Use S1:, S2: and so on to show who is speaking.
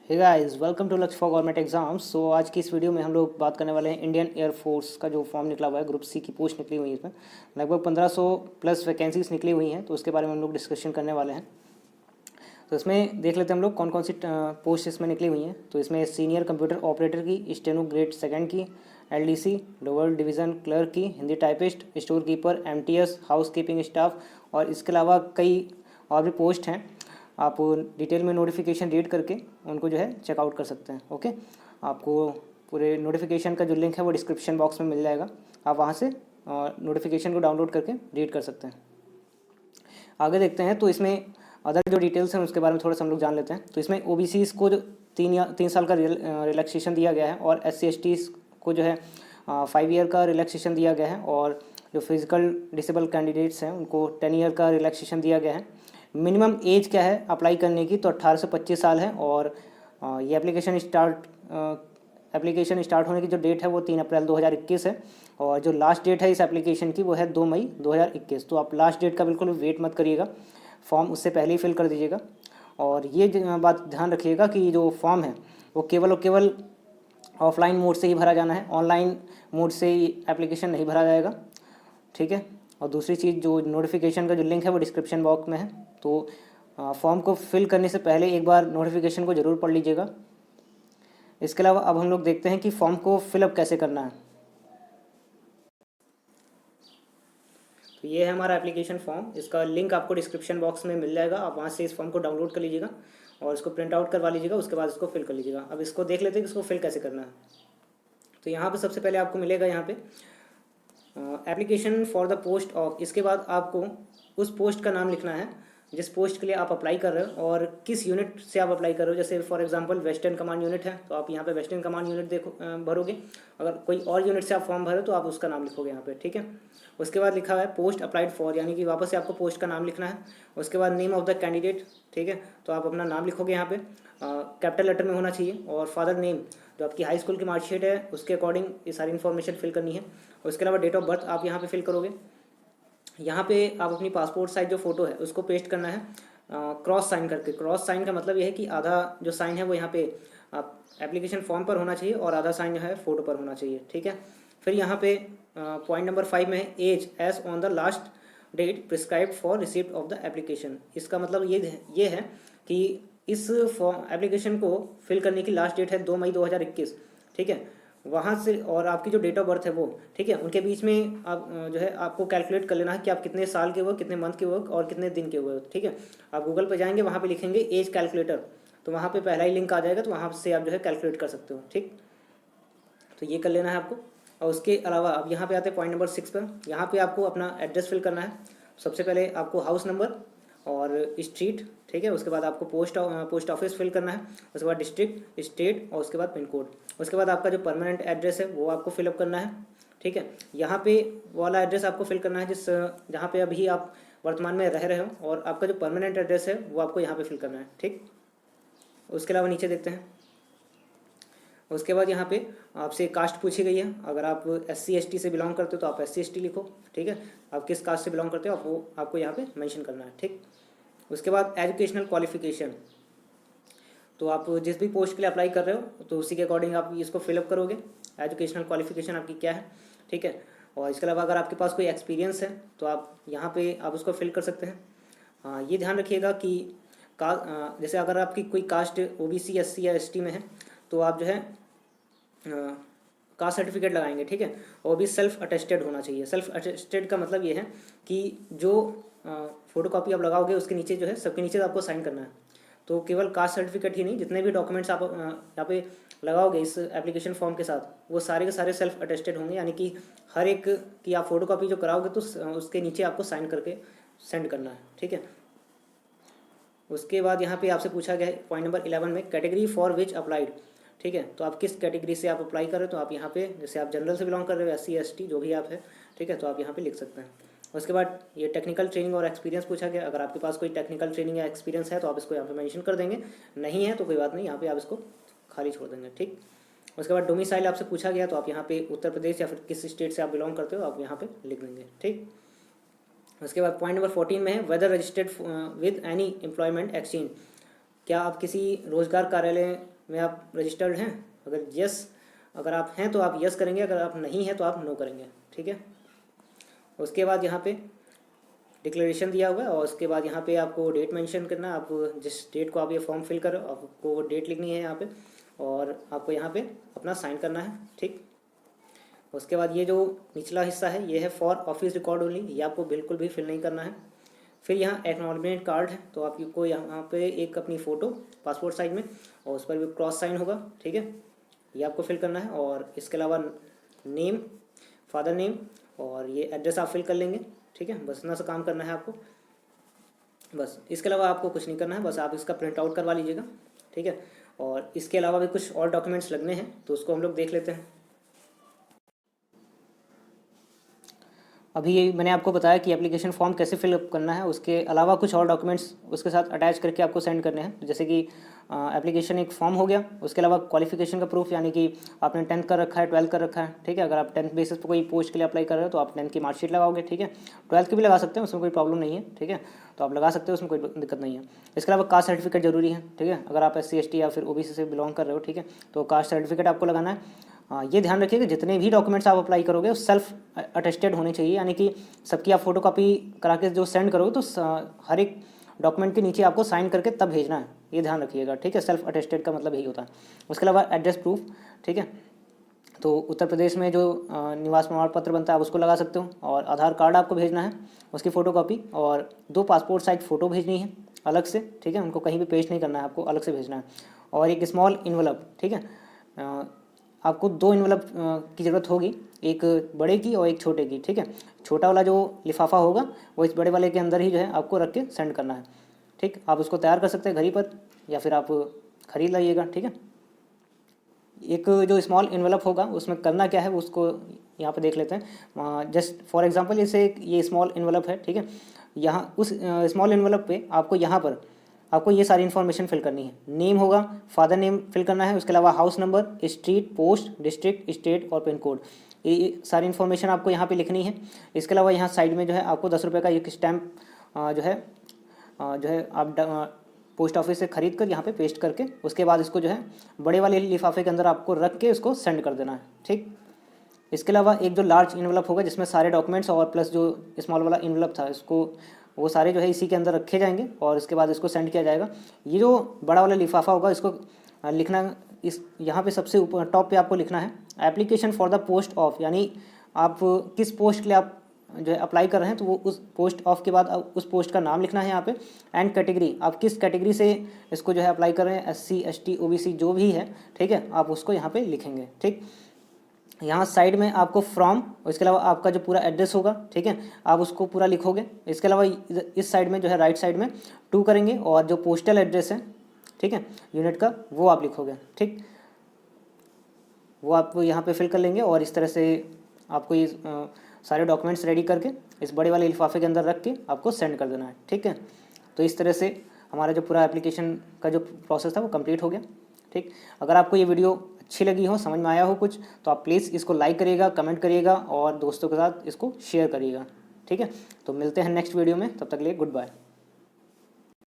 S1: Hey guys, welcome to लक्ष्य for government exams. सो आज की इस वीडियो में हम लोग बात करने वाले हैं इंडियन एयरफोर्स का जो फॉर्म निकला हुआ है। ग्रुप सी की पोस्ट निकली हुई है। इसमें लगभग 1500 प्लस वैकेंसीज निकली हुई हैं, तो उसके बारे में हम लोग डिस्कशन करने वाले हैं। तो इसमें देख लेते हैं हम लोग कौन कौन सी पोस्ट इसमें निकली हुई हैं। तो इसमें सीनियर कंप्यूटर ऑपरेटर की, स्टेनो ग्रेड सेकंड की, एलडीसी लोअर डिवीज़न क्लर्क की, Hindi typist, store keeper, MTS, house keeping staff और इसके अलावा कई और भी पोस्ट हैं। आप डिटेल में नोटिफिकेशन रीड करके उनको जो है चेकआउट कर सकते हैं। ओके, आपको पूरे नोटिफिकेशन का जो लिंक है वो डिस्क्रिप्शन बॉक्स में मिल जाएगा। आप वहाँ से नोटिफिकेशन को डाउनलोड करके रीड कर सकते हैं। आगे देखते हैं तो इसमें अदर जो डिटेल्स हैं उसके बारे में थोड़ा सा हम लोग जान लेते हैं। तो इसमें ओबीसीज़ को जो 3 साल का रिलैक्सेशन दिया गया है और SC/ST को जो है 5 ईयर का रिलैक्सेशन दिया गया है और जो फिजिकल डिसेबल कैंडिडेट्स हैं उनको 10 ईयर का रिलैक्सेशन दिया गया है। मिनिमम एज क्या है अप्लाई करने की, तो 18 से 25 साल है और ये एप्लीकेशन स्टार्ट होने की जो डेट है वो 3 अप्रैल 2021 है और जो लास्ट डेट है इस एप्लीकेशन की वो है 2 मई 2021। तो आप लास्ट डेट का बिल्कुल वेट मत करिएगा, फॉर्म उससे पहले ही फिल कर दीजिएगा। और ये बात ध्यान रखिएगा कि जो फॉर्म है वो केवल और केवल ऑफलाइन मोड से ही भरा जाना है, ऑनलाइन मोड से एप्लीकेशन नहीं भरा जाएगा। ठीक है। और दूसरी चीज़, जो नोटिफिकेशन का जो लिंक है वो डिस्क्रिप्शन बॉक्स में है, तो फॉर्म को फिल करने से पहले एक बार नोटिफिकेशन को ज़रूर पढ़ लीजिएगा। इसके अलावा अब हम लोग देखते हैं कि फॉर्म को फिलअप कैसे करना है। तो ये है हमारा एप्लीकेशन फॉर्म, इसका लिंक आपको डिस्क्रिप्शन बॉक्स में मिल जाएगा। आप वहाँ से इस फॉर्म को डाउनलोड कर लीजिएगा और इसको प्रिंट आउट करवा लीजिएगा। उसके बाद इसको फिल कर लीजिएगा। अब इसको देख लेते हैं कि इसको फिल कैसे करना है। तो यहाँ पे सबसे पहले आपको मिलेगा यहाँ पे application for the post of. इसके बाद आपको उस पोस्ट का नाम लिखना है जिस पोस्ट के लिए आप अप्लाई कर रहे हो और किस यूनिट से आप अप्लाई कर रहे हो। जैसे for example western command unit है तो आप यहाँ पे वेस्टर्न कमांड यूनिट भरोगे। अगर कोई और यूनिट से आप फॉर्म भरो तो आप उसका नाम लिखोगे यहाँ पे। ठीक है। उसके बाद लिखा हुआ है पोस्ट अप्लाइड फॉर, यानी कि वापस से आपको पोस्ट का नाम लिखना है। उसके बाद नेम ऑफ द कैंडिडेट। ठीक है, तो आप अपना नाम लिखोगे यहाँ पे, कैपिटल लेटर में होना चाहिए। और फादर नेम, जो आपकी हाई स्कूल की मार्कशीट है उसके अकॉर्डिंग ये सारी इन्फॉर्मेशन फिल करनी है। उसके अलावा डेट ऑफ बर्थ आप यहाँ पे फिल करोगे। यहाँ पे आप अपनी पासपोर्ट साइज जो फ़ोटो है उसको पेस्ट करना है क्रॉस साइन करके। क्रॉस साइन का मतलब यह है कि आधा जो साइन है वो यहाँ पे एप्लीकेशन फॉर्म पर होना चाहिए और आधा साइन जो है फ़ोटो पर होना चाहिए। ठीक है। फिर यहाँ पे पॉइंट नंबर 5 में है age as on the last date prescribed for receipt of the application. इसका मतलब ये है कि इस फॉर्म एप्लीकेशन को फिल करने की लास्ट डेट है 2 मई 2021। ठीक है। वहाँ से और आपकी जो डेट ऑफ बर्थ है वो, ठीक है, उनके बीच में आप जो है आपको कैलकुलेट कर लेना है कि आप कितने साल के हुए, कितने मंथ के हुए और कितने दिन के हुए। ठीक है। आप गूगल पे जाएंगे, वहाँ पे लिखेंगे एज कैलकुलेटर, तो वहाँ पे पहला ही लिंक आ जाएगा, तो वहाँ से आप जो है कैलकुलेट कर सकते हो। ठीक, तो ये कर लेना है आपको। और उसके अलावा अब यहाँ पे आते हैं पॉइंट नंबर 6 पर। यहाँ पे आपको अपना एड्रेस फिल करना है। सबसे पहले आपको हाउस नंबर और स्ट्रीट, ठीक है, उसके बाद आपको पोस्ट ऑफिस फिल करना है। उसके बाद डिस्ट्रिक्ट, स्टेट और उसके बाद पिन कोड। उसके बाद आपका जो परमानेंट एड्रेस है वो आपको फिलअप करना है। ठीक है। यहाँ पे वाला एड्रेस आपको फिल करना है जहाँ पे अभी आप वर्तमान में रह रहे हो, और आपका जो परमानेंट एड्रेस है वो आपको यहाँ पे फिल करना है। ठीक, उसके अलावा नीचे देखते हैं। उसके बाद यहाँ पे आपसे कास्ट पूछी गई है। अगर आप SC/ST से बिलोंग करते हो तो आप SC/ST लिखो। ठीक है। आप किस कास्ट से बिलोंग करते हो आपको यहाँ पे मेंशन करना है। ठीक, उसके बाद एजुकेशनल क्वालिफिकेशन, तो आप जिस भी पोस्ट के लिए अप्लाई कर रहे हो तो उसी के अकॉर्डिंग आप इसको फिलअप करोगे, एजुकेशनल क्वालिफिकेशन आपकी क्या है। ठीक है। और इसके अलावा अगर आपके पास कोई एक्सपीरियंस है तो आप यहाँ पे आप उसको फिल कर सकते हैं। हाँ, ये ध्यान रखिएगा कि जैसे अगर आपकी कोई कास्ट OBC, SC या ST में है तो आप जो है कास्ट सर्टिफिकेट लगाएंगे। ठीक है। और भी सेल्फ अटेस्टेड होना चाहिए। सेल्फ अटेस्टेड का मतलब ये है कि जो फोटो कॉपी आप लगाओगे उसके नीचे जो है, सबके नीचे आपको साइन करना है। तो केवल कास्ट सर्टिफिकेट ही नहीं, जितने भी डॉक्यूमेंट्स आप यहाँ पे लगाओगे इस एप्लीकेशन फॉर्म के साथ, वो सारे के सारे सेल्फ अटेस्टेड होंगे, यानी कि हर एक की आप फोटो कॉपी जो कराओगे तो उसके नीचे आपको साइन करके सेंड करना है। ठीक है। उसके बाद यहाँ पे आपसे पूछा गया है पॉइंट नंबर 11 में कैटेगरी फॉर विच अप्लाइड। ठीक है, तो आप किस कैटेगरी से आप अप्लाई कर रहे हो, तो आप यहाँ पे जैसे आप जनरल से बिलोंग कर रहे हो, SC/ST जो भी आप है, ठीक है, तो आप यहाँ पे लिख सकते हैं। उसके बाद ये टेक्निकल ट्रेनिंग और एक्सपीरियंस पूछा गया। अगर आपके पास कोई टेक्निकल ट्रेनिंग या एक्सपीरियंस है तो आप इसको यहाँ पे मेंशन कर देंगे, नहीं है तो कोई बात नहीं, यहाँ पे आप इसको खाली छोड़ देंगे। ठीक, उसके बाद डोमिसाइल आपसे पूछा गया तो आप यहाँ पे उत्तर प्रदेश या फिर किस स्टेट से आप बिलोंग करते हो आप यहाँ पे लिख देंगे। ठीक, उसके बाद पॉइंट नंबर 14 में है whether registered with any employment exchange. क्या आप किसी रोजगार कार्यालय में आप रजिस्टर्ड हैं? अगर आप हैं तो आप यस करेंगे, अगर आप नहीं हैं तो आप नो करेंगे। ठीक है, उसके बाद यहाँ पे डिक्लेरेशन दिया हुआ है और उसके बाद यहाँ पे आपको डेट मेंशन करना है। आप जिस डेट को आप ये फॉर्म फिल कर रहे हो आपको वो डेट लिखनी है यहाँ पे, और आपको यहाँ पे अपना साइन करना है। ठीक, उसके बाद ये जो निचला हिस्सा है ये है फॉर ऑफिस रिकॉर्ड ओनली, ये आपको बिल्कुल भी फिल नहीं करना है। फिर यहाँ एक्नॉलेजमेंट कार्ड है, तो आपको यहाँ पे एक अपनी फ़ोटो पासपोर्ट साइज में और उस पर भी क्रॉस साइन होगा। ठीक है, ये आपको फिल करना है। और इसके अलावा नेम, फादर नेम और ये एड्रेस आप फिल कर लेंगे। ठीक है, बस इतना सा काम करना है आपको, बस इसके अलावा आपको कुछ नहीं करना है। बस आप इसका प्रिंट आउट करवा लीजिएगा। ठीक है, और इसके अलावा भी कुछ और डॉक्यूमेंट्स लगने हैं तो उसको हम लोग देख लेते हैं। अभी ये मैंने आपको बताया कि एप्लीकेशन फॉर्म कैसे फिलअप करना है, उसके अलावा कुछ और डॉक्यूमेंट्स उसके साथ अटैच करके आपको सेंड करने हैं। जैसे कि एप्लीकेशन एक फॉर्म हो गया, उसके अलावा क्वालिफिकेशन का प्रूफ, यानी कि आपने 10th कर रखा है, 12th कर रखा है। ठीक है, अगर आप 10th बेसिस पर कोई पोस्ट के लिए अप्लाई कर रहे हो तो आप 10th की मार्कशीट लगाओगे। ठीक है, 12th की भी लगा सकते हैं, उसमें कोई प्रॉब्लम नहीं है। ठीक है, तो आप लगा सकते हो, उसमें कोई दिक्कत नहीं है। इसके अलावा कास्ट सर्टिफिकेट जरूरी है। ठीक है, अगर आप SC ST या फिर OBC से बिलोंग कर रहे हो, ठीक है, तो कास्ट सर्टिफिकेट आपको लगाना है। ये ध्यान रखिए कि जितने भी डॉक्यूमेंट्स आप अप्लाई करोगे वो सेल्फ अटेस्टेड होने चाहिए, यानी कि सबकी आप फोटो कॉपी करा के जो सेंड करोगे तो हर एक डॉक्यूमेंट के नीचे आपको साइन करके तब भेजना है, ये ध्यान रखिएगा। ठीक है, सेल्फ अटेस्टेड का मतलब यही होता है। उसके अलावा एड्रेस प्रूफ, ठीक है, तो उत्तर प्रदेश में जो निवास प्रमाण पत्र बनता है आप उसको लगा सकते हो, और आधार कार्ड आपको भेजना है, उसकी फ़ोटो कॉपी, और 2 पासपोर्ट साइज फ़ोटो भेजनी है अलग से। ठीक है, उनको कहीं भी पेस्ट नहीं करना है, आपको अलग से भेजना है। और एक स्मॉल इन्वेलप, ठीक है, आपको 2 इन्वेलप की ज़रूरत होगी, एक बड़े की और एक छोटे की। ठीक है, छोटा वाला जो लिफाफा होगा वो इस बड़े वाले के अंदर ही जो है आपको रख के सेंड करना है। ठीक, आप उसको तैयार कर सकते हैं घर ही पर या फिर आप खरीद लाइएगा। ठीक है, एक जो स्मॉल इन्वेलप होगा उसमें करना क्या है उसको यहाँ पे देख लेते हैं। जस्ट फॉर एग्जांपल जैसे ये स्मॉल इन्वेलप है। ठीक है, यहाँ उस स्मॉल इन्वेलप पे आपको यहाँ पर आपको ये सारी इन्फॉर्मेशन फिल करनी है। नेम होगा, फादर नेम फिल करना है, उसके अलावा house number, street, post, district, state और पिन कोड, ये सारी इन्फॉर्मेशन आपको यहाँ पे लिखनी है। इसके अलावा यहाँ साइड में जो है आपको 10 रुपये का एक स्टैम्प जो है आप पोस्ट ऑफिस से खरीद कर यहाँ पे पेस्ट करके उसके बाद इसको जो है बड़े वाले लिफाफे के अंदर आपको रख के उसको सेंड कर देना है। ठीक, इसके अलावा एक जो लार्ज इन्वेलप होगा जिसमें सारे डॉक्यूमेंट्स और प्लस जो स्मॉल वाला इन्वेलप था इसको वो सारे जो है इसी के अंदर रखे जाएंगे और इसके बाद इसको सेंड किया जाएगा। ये जो बड़ा वाला लिफाफा होगा इसको लिखना, इस यहाँ पे सबसे ऊपर टॉप पे आपको लिखना है application for the post of, यानी आप किस पोस्ट के लिए आप जो है अप्लाई कर रहे हैं तो वो उस पोस्ट ऑफ के बाद उस पोस्ट का नाम लिखना है यहाँ पे, एंड कैटेगरी, आप किस कैटेगरी से इसको जो है अप्लाई कर रहे हैं, SC ST OBC जो भी है। ठीक है, आप उसको यहाँ पे लिखेंगे। ठीक, यहाँ साइड में आपको फ्रॉम, इसके अलावा आपका जो पूरा एड्रेस होगा, ठीक है, आप उसको पूरा लिखोगे। इसके अलावा इस साइड में जो है राइट साइड में 2 करेंगे और जो पोस्टल एड्रेस है, ठीक है, यूनिट का, वो आप लिखोगे। ठीक, वो आप यहाँ पे फिल कर लेंगे और इस तरह से आपको ये सारे डॉक्यूमेंट्स रेडी करके इस बड़े वाले लिफाफे के अंदर रख के आपको सेंड कर देना है। ठीक है, तो इस तरह से हमारा जो पूरा एप्लीकेशन का जो प्रोसेस था वो कंप्लीट हो गया। ठीक, अगर आपको ये वीडियो अच्छी लगी हो, समझ में आया हो कुछ, तो आप प्लीज़ इसको लाइक करिएगा, कमेंट करिएगा और दोस्तों के साथ इसको शेयर करिएगा। ठीक है, तो मिलते हैं नेक्स्ट वीडियो में, तब तक के लिए गुड बाय।